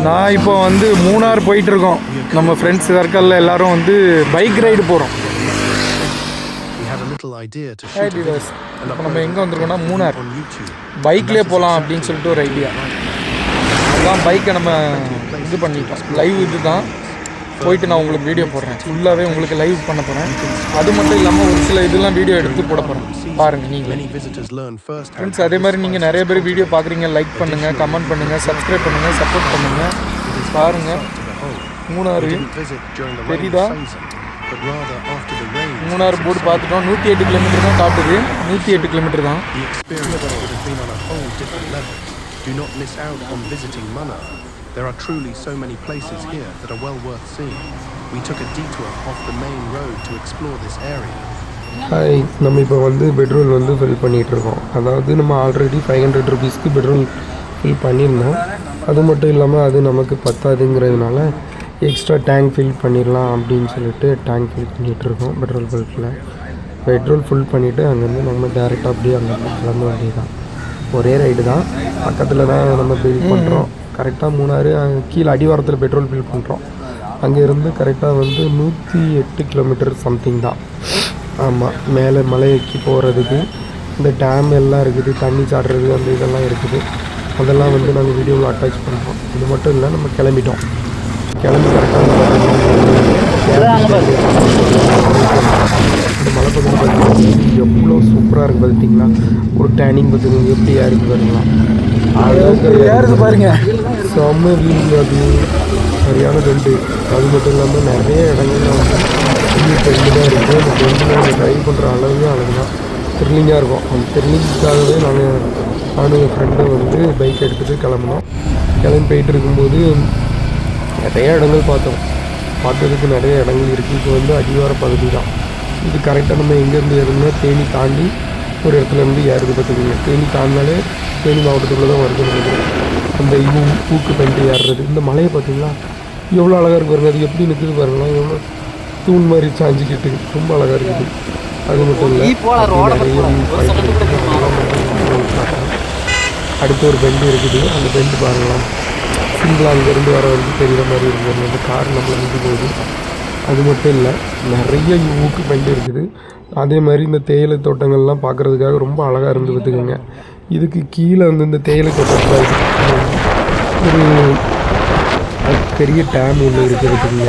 நான் இப்போ வந்து மூணார் போயிட்டுருக்கோம். நம்ம ஃப்ரெண்ட்ஸ் சர்க்கிளில் எல்லோரும் வந்து பைக் ரைடு போகிறோம். இப்போ நம்ம எங்கே வந்திருக்கோம்னா மூணார். பைக்லேயே போகலாம் அப்படின்னு சொல்லிட்டு ஒரு ஐடியா. அதுதான் பைக்கை நம்ம இது பண்ணிட்டோம். லைவ் இது தான் போயிட்டு நான் உங்களுக்கு வீடியோ போடுறேன். ஃபுல்லாகவே உங்களுக்கு லைவ் பண்ண போகிறேன். அது மட்டும் இல்லாமல் ஒரு சில இதெல்லாம் வீடியோ எடுத்து போட போகிறேன். பாருங்கள் நீங்களே ஃப்ரெண்ட்ஸ். அதே மாதிரி நீங்கள் நிறைய பேர் வீடியோ பார்க்குறீங்க. லைக் பண்ணுங்கள், கமெண்ட் பண்ணுங்கள், சப்ஸ்கிரைப் பண்ணுங்கள், சப்போர்ட் பண்ணுங்கள். பாருங்கள் மூணாறு தெரியுதா? மூணாறு போர்டு பார்த்துட்டோம். 108 கிலோமீட்டர் தான் காட்டுது. 108 கிலோமீட்டர் தான். Do not miss out on visiting Munnar. There are truly so many places here that are well worth seeing. We took a detour off the main road to explore this area. Hi, நம்ம இப்போ வந்து petrol வந்து fill பண்ணிகிட்ருக்கோம். அதாவது நம்ம already 500 ருபீஸ்க்கு petrol fill பண்ணியிருந்தோம். அது மட்டும் இல்லாமல் அது நமக்கு பத்தாதுங்கிறதுனால எக்ஸ்ட்ரா டேங்க் ஃபில் பண்ணிடலாம் அப்படின்னு சொல்லிட்டு டேங்க் ஃபில் பண்ணிகிட்ருக்கோம் பெட்ரோல் பல்கில். பெட்ரோல் ஃபுல் பண்ணிவிட்டு அங்கேருந்து நம்ம டேரெக்டாக அப்படியே அங்கே கிளம்ப வேண்டியதான். ஒரே ரைடு தான், பக்கத்தில் தான் நம்ம ஃபில் பண்ணுறோம். கரெக்டாக மூணாறு கீழே அடிவாரத்தில் பெட்ரோல் ஃபில் பண்ணுறோம். அங்கேருந்து கரெக்டாக வந்து 108 கிலோமீட்டர் சம்திங் தான். ஆமாம், மேலே மலைக்கு போகிறதுக்கு இந்த டேம் எல்லாம் இருக்குது, தண்ணி சாடுறது அந்த இதெல்லாம் இருக்குது. அதெல்லாம் வந்து நாங்கள் வீடியோவில் அட்டாச் பண்ணுறோம். இது மட்டும் இல்லை, நம்ம கிளம்பி கரெக்டாக இந்த மலை பகுதி பார்த்திங்கன்னா எவ்வளோ சூப்பராக இருக்குது பார்த்திங்களா. ஒரு டேனிங் பார்த்துக்கோங்க எப்படி இருக்குது பாருங்களா. யாருக்கு பாருங்க செம்ம வீல். அது சரியான பெண்டு. அது மட்டும் இல்லாமல் நிறைய இடங்கள்ல வந்து பெண்டு தான் இருக்குது. அந்த பெண்டில் அந்த ட்ரைவ் பண்ணுற அளவுக்கு அழகுதான் த்ரில்லிங்காக இருக்கும். அந்த த்ரில்லிங்காகவே நானும் என் ஃப்ரெண்டும் வந்து பைக் எடுத்துகிட்டு கிளம்பி போயிட்டு இருக்கும்போது நிறைய இடங்கள் பார்த்ததுக்கு நிறைய இடங்கள் இருக்குது. இப்போ வந்து அடிவார பகுதி தான் இது. கரெக்டாக நம்ம எங்கேருந்து ஏறுனா தேனி தாண்டி ஒரு இடத்துலேருந்து ஏறுது பார்த்துக்கோங்க. தேனி தாண்டினாலே தேனி மாவட்டத்துக்குள்ளே தான் வருது நினைக்கிறேன். அந்த ஊக்கு பெண்டு ஏறுறது. இந்த மலையை பார்த்தீங்களா எவ்வளோ அழகாக இருக்குது பாருங்கள். அது எப்படி நிற்குது பாருங்களா. எவ்வளோ தூண் மாதிரி சாஞ்சிக்கிட்டு ரொம்ப அழகாக இருக்குது. அது மட்டும் இல்லை, அடுத்து ஒரு பெண்டு இருக்குது. அந்த பெண்டு பாருங்களேன், சிங்கிளாக அங்கேருந்து வர வந்து தெரிகிற மாதிரி இருக்குது. அந்த கார் நம்மளை நிற்க போகுது. அது மட்டும் இல்லை, நிறைய ஊக்கு பெண்டு இருக்குது. அதே மாதிரி இந்த தேயிலை தோட்டங்கள்லாம் பார்க்குறதுக்காக ரொம்ப அழகாக இருந்து பார்த்துக்கோங்க. இதுக்கு கீழே வந்து இந்த தேயிலை தோட்டத்தில் ஒரு பெரிய டேம் ஒன்று இருக்கிறதுக்குங்க.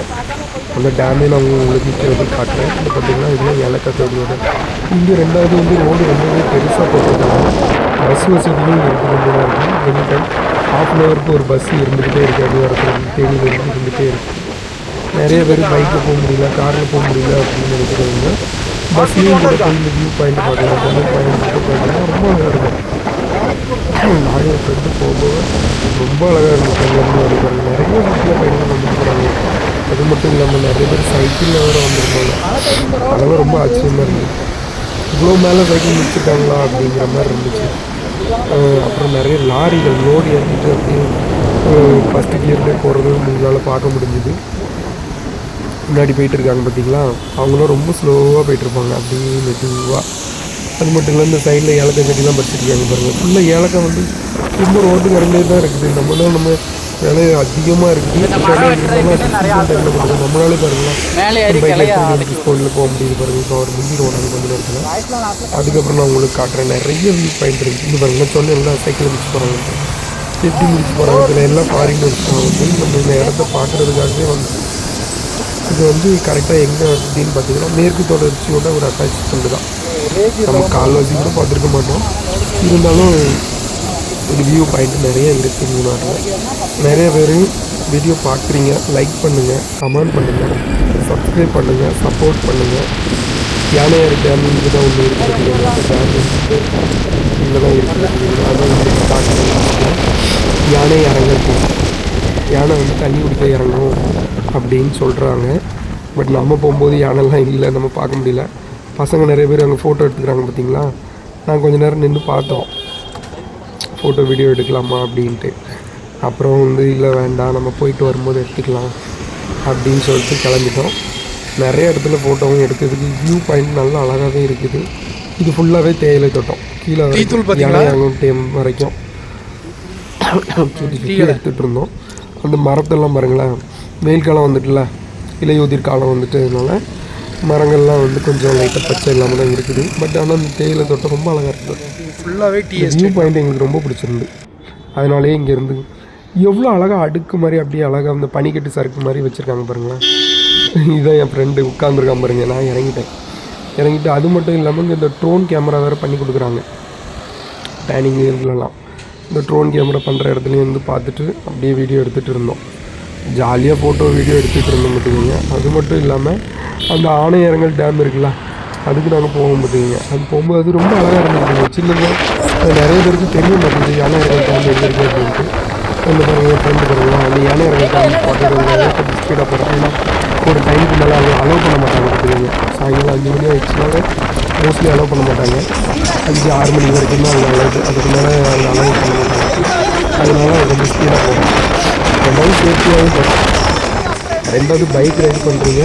அந்த டேமே நான் உங்களுக்கு நிற்கிறது காட்டுறேன். இந்த பார்த்திங்கன்னா இதெல்லாம் ஏலக்காய் தோட்டத்தோட. இங்கே ரெண்டாவது வந்து ரோடு ரொம்பவே பெருசாக போட்டிருக்காங்க. பஸ் வசதியும் இருந்துகிட்டு தான் இருக்குது. எனி டைம் ½ ஒரு பஸ் இருந்துக்கிட்டே இருக்குது. அது வரத்துல தேனியில் இருந்துக்கிட்டே இருக்குது. நிறைய பேர் பைக்கில் போக முடியல, காரில் போக முடியல அப்படின்னு நினைக்கிறவங்க பஸ்லேயும் கூட போய் இந்த வியூ பாயிண்ட் பார்க்கலாம். வியூ பாயிண்ட் பார்த்தீங்கன்னா ரொம்ப அழகாக இருக்கும். நாங்கள் ஃப்ரெண்டு போகும்போது ரொம்ப அழகாக இருக்கும். கல்யாணம் வருவாங்க. நிறைய வீட்டில் பயணிகள் வந்துட்டு போகிறாங்க. அது மட்டும் இல்லாமல் நிறைய பேர் சைக்கிளில் வேறு வந்திருப்பாங்க. அதெல்லாம் ரொம்ப ஆச்சரியமாக இருந்துச்சு. இவ்வளோ மேலே சைக்கிள் முடிச்சிருக்காங்களா அப்படிங்கிற மாதிரி இருந்துச்சு. அப்புறம் நிறைய லாரிகள் லோடு ஏற்றிட்டு அப்படியே ஃபஸ்ட்டு கியர்லேயே போகிறது உங்களால் பார்க்க முடிஞ்சுது. முன்னாடி போயிட்டுருக்காங்க பார்த்தீங்களா, அவங்களும் ரொம்ப ஸ்லோவாக போயிட்டுருப்பாங்க அப்படியே மெதுவாக. அது மட்டும் இல்லை, இந்த சைடில் ஏலக்காய் செடிலாம் பறிச்சிருக்காங்க பாருங்கள். ஃபுல்லாக ஏலக்காய் வந்து ரொம்ப ரோட்டுக்கு வரண்டே தான் இருக்குது. நம்ம விலை அதிகமாக இருக்குது. நம்மளாலே பாருங்களா கோயிலில் போக முடியுது பாருங்கள். இப்போ ஒரு முந்திடுவோம் நாங்கள் கொஞ்சம் நேரத்தில். அதுக்கப்புறம் நான் உங்களுக்கு காட்டுறேன். நிறைய வியூ பாயிண்ட் இருக்குது. இது பாருங்கள், சொன்னேன் சைக்கிள் முடிச்சு போகிறாங்க, எப்படி முடிச்சு போகிறாங்க. இதில் எல்லாம் ஃபாரினர்ஸ் வந்து நம்ம இந்த இடத்த பார்க்குறதுக்காகவே வந்து இது வந்து கரெக்டாக எங்கே அப்படின்னு பார்த்தீங்கன்னா மேற்கு தொடர்ச்சியோட ஒரு அட்டாச்மெண்ட் தான். நம்ம கால்வாசி கூட பார்த்துருக்க மாட்டோம். இருந்தாலும் ஒரு வியூ பாயிண்ட் நிறைய இருக்குது மூணாறில். நிறைய பேர் வீடியோ பார்க்குறீங்க. லைக் பண்ணுங்கள், கமெண்ட் பண்ணுங்கள், சப்ஸ்கிரைப் பண்ணுங்கள், சப்போர்ட் பண்ணுங்கள். யானையார் டேம் இங்கே தான் ஒன்று இருக்குது. டேம் வந்து இங்கே தான் இருக்குது. அதை வந்து பார்க்குறீங்க. யானை இறங்க யானை வந்து தண்ணி குடிக்க இறங்கும் அப்படின்னு சொல்கிறாங்க. பட் நம்ம போகும்போது யானைலாம் இல்லை, நம்ம பார்க்க முடியல. பசங்க நிறைய பேர் அங்கே ஃபோட்டோ எடுத்துக்கிறாங்க பார்த்தீங்களா. நான் கொஞ்சம் நேரம் நின்று பார்த்தோம், ஃபோட்டோ வீடியோ எடுக்கலாமா அப்படின்ட்டு. அப்புறம் வந்து இல்லை வேண்டாம், நம்ம போயிட்டு வரும்போது எடுத்துக்கலாம் அப்படின்னு சொல்லிட்டு கிளம்பிட்டோம். நிறைய இடத்துல ஃபோட்டோவும் எடுக்கிறதுக்கு வியூ பாயிண்ட் நல்லா அழகாகவே இருக்குது. இது ஃபுல்லாகவே தேயிலை தோட்டம். கீழே யானை டேம் வரைக்கும் சுற்றி எடுத்துகிட்டு இருந்தோம். அந்த மரத்தெல்லாம் பாருங்களேன், வெயில் காலம் வந்துட்டுல, இலையுதிர் காலம் வந்துட்டதுனால மரங்கள்லாம் வந்து கொஞ்சம் லைட்டாக பச்சை இல்லாமல் தான் இருக்குது. பட் ஆனால் அந்த தேயிலை தோட்டம் ரொம்ப அழகாக இருக்குது. ஃபுல்லாகவே டீ வியூ பாயிண்ட் எங்களுக்கு ரொம்ப பிடிச்சிருந்து. அதனாலே இங்கேருந்து எவ்வளோ அழகாக அடுக்கு மாதிரி அப்படியே அழகாக அந்த பனிக்கட்டு சறுக்கு மாதிரி வச்சுருக்காங்க பாருங்களேன். இதுதான் என் ஃப்ரெண்டு உட்காந்துருக்கான் பாருங்க. நான் இறங்கிட்டு அது மட்டும் இல்லாமல் இங்கே இந்த ட்ரோன் கேமரா வேறு பண்ணி கொடுக்குறாங்க. பேனிங் இதுலலாம் இந்த ட்ரோன் கேமரா பண்ணுற இடத்துலையும் வந்து பார்த்துட்டு அப்படியே வீடியோ எடுத்துகிட்டு இருந்தோம். ஜாலியாக ஃபோட்டோ வீடியோ எடுத்துகிட்டு இருந்தோம் பார்த்துக்கிங்க. அது மட்டும் இல்லாமல் அந்த ஆணையரங்கல் டேம் இருக்குல்ல, அதுக்கு நாங்கள் போவோம் பார்த்துக்கிங்க. அது போகும்போது அது ரொம்ப அழகாக இருந்துச்சுங்க. சின்னது நிறைய பேருக்கு தெரிய மாட்டேங்குது யானையரங்கல் டேம் எங்கே இருக்குது அப்படின்ட்டு. அந்த பாருங்கள் ஃப்ரெண்டு பாருங்களா, அந்த யானையரங்கல் டேம் பார்த்துருக்காங்க. கொஞ்சம் ஸ்பீடாக போகிறோம். ஏன்னா ஒரு டைமுக்கு மேலே அவங்க அலோவ் பண்ண மாட்டாங்க பார்த்துக்கிங்க. சாயங்காலம் 5 மணி ஆகிடுச்சுனால மோஸ்ட்லி அலோவ் பண்ண மாட்டாங்க. 5-6 மணி வரைக்கும் தான் அவங்க அலோவ், அதுக்கு மேலே அவங்க அலோவ் பண்ண மாட்டாங்க. அதனால கொஞ்சம் ஸ்பீடாக போகும். ரெண்டாவது சேஃப்டியாகவும் போகும். ரெண்டாவது பைக் ரைட் பண்ணுறீங்க,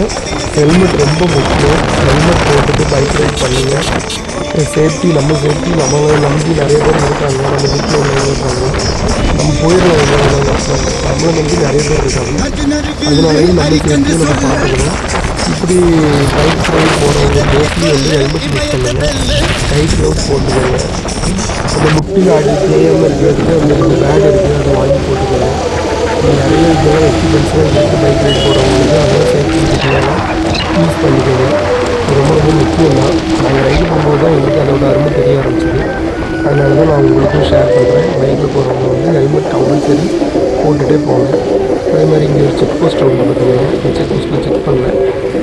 ஹெல்மெட் ரொம்ப முக்கியம். ஹெல்மெட் போட்டுட்டு பைக் ரைட் பண்ணுங்க. சேஃப்டி நம்மளை நம்பி நிறைய பேர் இருக்காங்க. நம்ம வீட்டில் உள்ளவங்க இருக்காங்க, நம்ம போயிடுவோம். நம்மளை நம்பி நிறைய பேர் இருக்காங்க. அதனாலேயும் நம்ம சேஃப்டியை நம்ம பார்த்துக்கணும். இப்படி பைக் ரைட் போகிறவங்க மோஸ்ட்லி வந்து ஹெல்மெட் யூஸ் பண்ணுங்கள், டைட் க்ளவுஸ் போட்டுக்கோங்க. அந்த முட்டில் ஆடி தேயாமல் இருக்கிறதுக்கு அந்த பேக் இருக்குது, அதை வாங்கி போட்டுக்கோங்க. நிறைய இதெல்லாம் எக்யூப்மெண்ட்ஸ்லாம் இருக்குது பைக் ரைட் போகிறவங்களுக்கு. அதெல்லாம் சேஃப்டி இதெல்லாம் யூஸ் பண்ணிக்கோங்க. ரொம்ப ரொம்ப முக்கியம் தான். நாங்கள் ரைடு போகும்போது தான் எங்களுக்கு அதோட அருமை தெரிய ஆரம்பிச்சிது. அதனால தான் நான் உங்களுக்கும் ஷேர் பண்ணுறேன். பைக்கில் போகிறவங்க வந்து ஹெல்மெட் கம்பல்சரி போட்டுகிட்டே போங்க. அதே மாதிரி இங்கே ஒரு செக் போஸ்ட் ஒன்று பார்த்துக்கோங்க. இந்த செக் போஸ்ட்டில் செக் பண்ணல,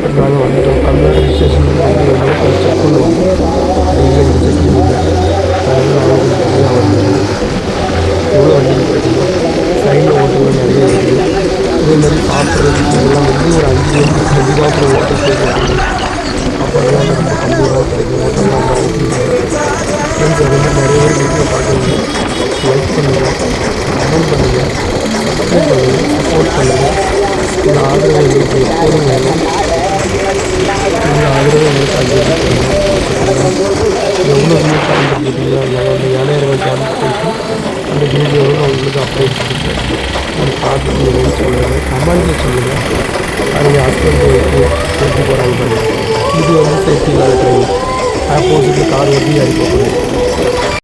பட் நாங்கள் வந்துட்டோம். தமிழ்நாடு ரிஜிஸ்ட்ரேஷன் வண்டி வந்து கொஞ்சம் செக் பண்ணுவாங்க. இல்லை இங்கே செக் பண்ணிங்க. அதனால் நாங்கள் கொஞ்சம் தனியாக வந்துடுவோம். எவ்வளோ வண்டி பார்த்தீங்கன்னா சைடில் ஓட்டெல்லாம் நிறைய இருக்குது. அதே மாதிரி சாப்பிட்றதுக்கு இதெல்லாம் வந்து ஒரு 5 ரூபா 10 ரூபா அப்புறம் ஓட்டல் போய் அப்புறம்லாம் நம்ம 50 ரூபா கிடைக்கும். ஓட்டெல்லாம் நம்ம ஓட்டிடுவோம். ஃப்ரெண்ட்ஸ் அது வந்து நிறைய பேர் வீடியோ பார்க்குறீங்க. லைக் பண்ணுங்கள், கமெண்ட் பண்ணுங்கள், சப்ஸ்கிரைப் பண்ணுங்கள், சப்போர்ட் பண்ணுங்கள். இந்த ஆதரவு எங்களுக்கு எப்போதும் வேணும். இந்த ஆதரவு எங்களுக்கு அது எவ்வளோ வியூ பாயிண்ட் பார்த்தீங்களா, நாங்கள் அந்த யானையரங்கல் டேம் போயிட்டு அந்த வீடியோவும் நான் உங்களுக்கு அப்டேட் கொடுப்பேன். அதை பார்த்துட்டு என்னன்னு சொல்லுங்கள், கமெண்ட்டில் சொல்லுங்கள். அவங்க ஹஸ்பண்ட் எப்படி போகிறாங்க பாருங்கள். இது வந்து சேஃப்டி இல்லாத ட்ரெயின். ஆப்போசிட்டில் கார் எப்படி ஏறி போகக்கூடாது.